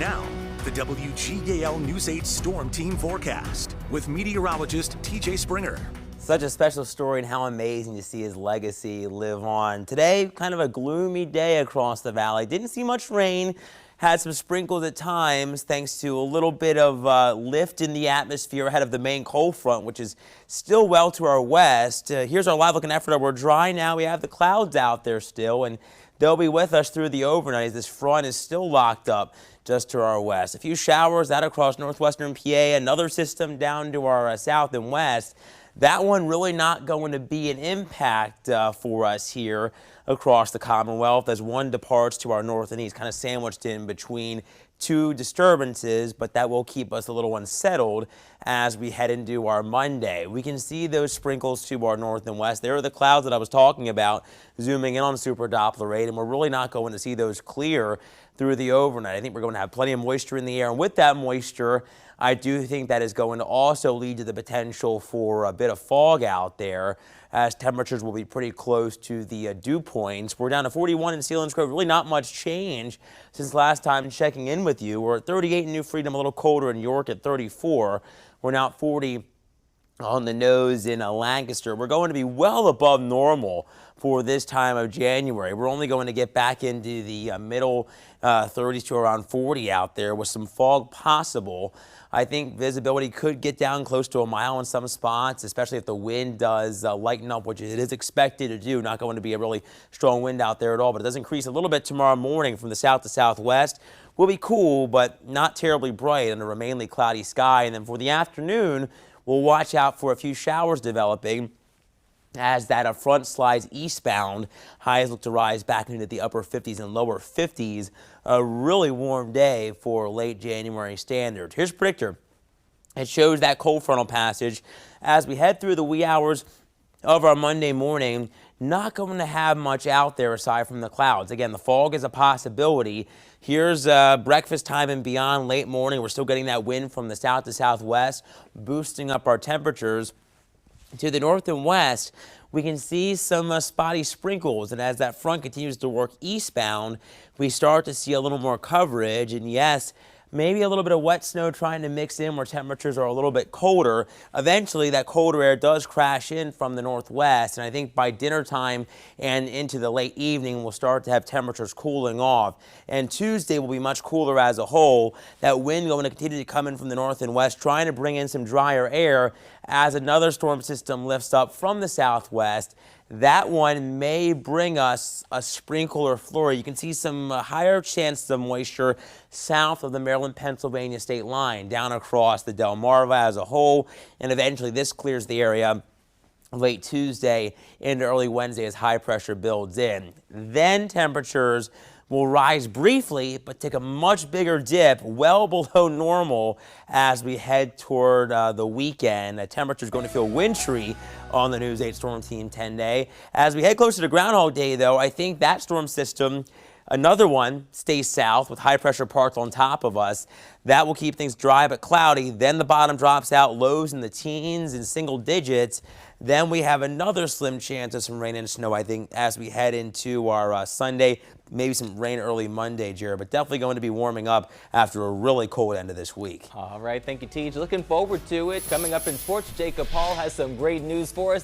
Now, the WGAL News 8 Storm Team forecast with meteorologist TJ Springer. Such a special story and how amazing to see his legacy live on. Today, kind of a gloomy day across the valley. Didn't see much rain. Had some sprinkles at times thanks to a little bit of lift in the atmosphere ahead of the main cold front, which is still well to our west. Here's our live look and effort. We're dry now. We have the clouds out there still, and they'll be with us through the overnight as this front is still locked up just to our west. A few showers out across northwestern PA, another system down to our south and west. That one really not going to be an impact for us here across the Commonwealth as one departs to our north and east, kind of sandwiched in between two disturbances, but that will keep us a little unsettled as we head into our Monday. We can see those sprinkles to our north and west. There are the clouds that I was talking about zooming in on Super Doppler 8, and we're really not going to see those clear through the overnight. I think we're going to have plenty of moisture in the air, and with that moisture, I do think that is going to also lead to the potential for a bit of fog out there as temperatures will be pretty close to the dew points. We're down to 41 in Selinsgrove. Really not much change since last time checking in with you. We're at 38 in New Freedom, a little colder in York at 34. We're now at 40 on the nose in Lancaster. We're going to be well above normal for this time of January. We're only going to get back into the middle 30s to around 40 out there with some fog possible. I think visibility could get down close to a mile in some spots, especially if the wind does lighten up, which it is expected to do. Not going to be a really strong wind out there at all, but it does increase a little bit tomorrow morning from the south to southwest. Will be cool, but not terribly bright under a mainly cloudy sky. And then for the afternoon, we'll watch out for a few showers developing as that front slides eastbound. Highs look to rise back into the upper 50s and lower 50s. A really warm day for late January standards. Here's a predictor. It shows that cold frontal passage as we head through the wee hours of our Monday morning. Not going to have much out there aside from the clouds. Again, the fog is a possibility. Here's breakfast time and beyond late morning. We're still getting that wind from the south to southwest, boosting up our temperatures. To the north and west, we can see some spotty sprinkles, and as that front continues to work eastbound, we start to see a little more coverage, and yes, maybe a little bit of wet snow trying to mix in where temperatures are a little bit colder. Eventually, that colder air does crash in from the northwest, and I think by dinner time and into the late evening, we'll start to have temperatures cooling off. And Tuesday will be much cooler as a whole. That wind going to continue to come in from the north and west, trying to bring in some drier air as another storm system lifts up from the southwest. That one may bring us a sprinkle or flurry. You can see some higher chances of moisture south of the Maryland-Pennsylvania state line, down across the Delmarva as a whole, and eventually this clears the area late Tuesday into early Wednesday as high pressure builds in. Then temperatures will rise briefly, but take a much bigger dip, well below normal as we head toward the weekend. The temperature is going to feel wintry on the News 8 Storm Team 10-day. As we head closer to Groundhog Day, though, I think that storm system, another one, stays south with high pressure parts on top of us. That will keep things dry but cloudy. Then the bottom drops out, lows in the teens and single digits. Then we have another slim chance of some rain and snow, I think, as we head into our Sunday. Maybe some rain early Monday, Jared, but definitely going to be warming up after a really cold end of this week. All right, thank you, Teej. Looking forward to it. Coming up in sports, Jacob Hall has some great news for us.